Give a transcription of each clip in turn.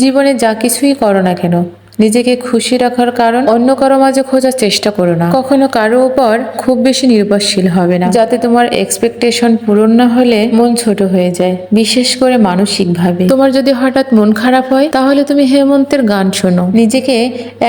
জীবনে যা কিছুই করো না কেন, নিজেকে খুশি রাখার কারণ অন্য কারো মাঝে খোঁজার চেষ্টা করো না। কখনো কারো উপর খুব বেশি নির্ভরশীল হবে না, যাতে তোমার এক্সপেকটেশন পূরণ না হলে মন ছোট হয়ে যায়, বিশেষ করে মানসিক ভাবে। তোমার যদি হঠাৎ মন খারাপ হয়, তাহলে তুমি হেমন্তের গান শোনো, নিজেকে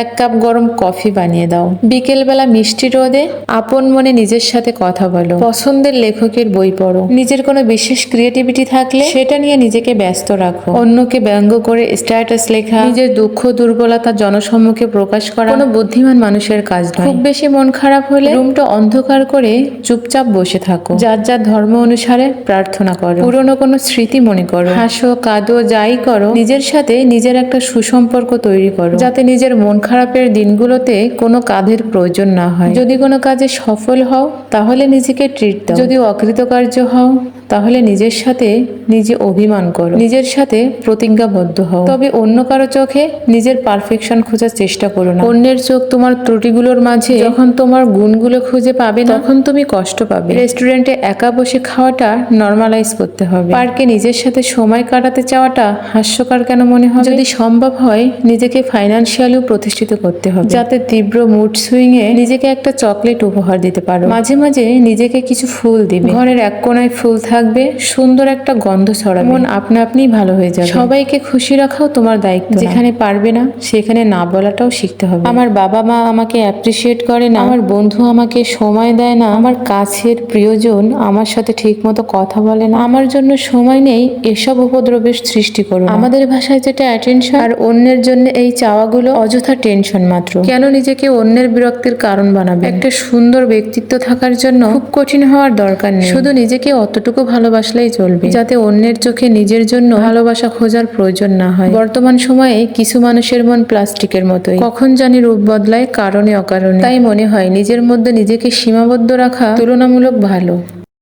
এক কাপ গরম কফি বানিয়ে দাও, বিকেল বেলা মিষ্টি রোদে আপন মনে নিজের সাথে কথা বলো, পছন্দের লেখকের বই পড়ো। নিজের কোনো বিশেষ ক্রিয়েটিভিটি থাকলে সেটা নিয়ে নিজেকে ব্যস্ত রাখো। অন্যকে ব্যঙ্গ করে স্ট্যাটাস লেখা, নিজের দুঃখ দুর্বলতা জনসম্মুখে প্রকাশ করা কোনো বুদ্ধিমান মানুষের কাজ নয়। খুব বেশি মন খারাপ হলে রুমটা অন্ধকার করে চুপচাপ বসে থাকো, যার যার ধর্ম অনুসারে প্রার্থনা করো, পুরনো কোনো স্মৃতি মনে করো, হাসো কাঁদো যাই করো, নিজের সাথে নিজের একটা সুসম্পর্ক তৈরি করো, যাতে নিজের মন খারাপের দিনগুলোতে কোনো কাজের প্রয়োজন না হয়। যদি কোনো কাজে সফল হও, তাহলে নিজেকে ট্রিট দাও। যদি অকৃতকার্য হও, তাহলে নিজের সাথে নিজে অভিমান করো, নিজের সাথে প্রতিজ্ঞাবদ্ধ হও। তবে অন্য কারো চোখে নিজের পারফেকশন খোঁজার চেষ্টা করো না। অন্যের চোখ তোমার ত্রুটিগুলোর মাঝে যখন তোমার গুণগুলো খুঁজে পাবে না, তখন তুমি কষ্ট পাবে। রেস্টুরেন্টে একা বসে খাওয়াটা নর্মালাইজ করতে হবে। পার্কে নিজের সাথে সময় কাটাতে চাওয়াটা হাস্যকর কেন মনে হবে? যদি সম্ভব হয়, নিজেকে ফাইন্যান্সিয়ালিও প্রতিষ্ঠিত করতে হবে, যাতে তীব্র মুড সুইং এ নিজেকে একটা চকলেট উপহার দিতে পারো। মাঝে মাঝে নিজেকে কিছু ফুল দিবে, ঘরের এক কোনায় ফুল থাকবে, সুন্দর একটা গন্ধ ছড়াবে, মন আপনা আপনিই ভালো হয়ে যাবে। সবাইকে খুশি রাখাও তোমার দায়িত্ব। যেখানে পারবে না, সেখানে না বলাটাও শিখতে হবে। আমার বাবা মা আমাকে অ্যাপ্রিসিয়েট করে না, আমার বন্ধু আমাকে সময় দেয় না, আমার কাছের প্রিয়জন আমার সাথে ঠিক মতো কথা বলে না, আমার জন্য সময় নেই, এসব উপদ্রবের সৃষ্টি করো না। আমাদের ভাষায় যেটা অ্যাটেনশন, আর অন্যের জন্য এই চাওয়াগুলো অযথা টেনশন মাত্র। কেন নিজেকে অন্যের বিরক্তির কারণ বানাবে? একটা সুন্দর ব্যক্তিত্ব থাকার জন্য খুব কঠিন হওয়ার দরকার নেই, শুধু নিজেকে অতটুকু ভালোবাসলেই চলবে, যাতে অন্যের চোখে নিজের জন্য ভালোবাসা খোঁজার প্রয়োজন না হয়। বর্তমান সময়ে কিছু মানুষের মন প্লাস্টিকের মতোই, কখন জানি রূপ বদলায় কারণে অকারণে। তাই মনে হয় নিজের মধ্যে নিজেকে সীমাবদ্ধ রাখা তুলনামূলক ভালো।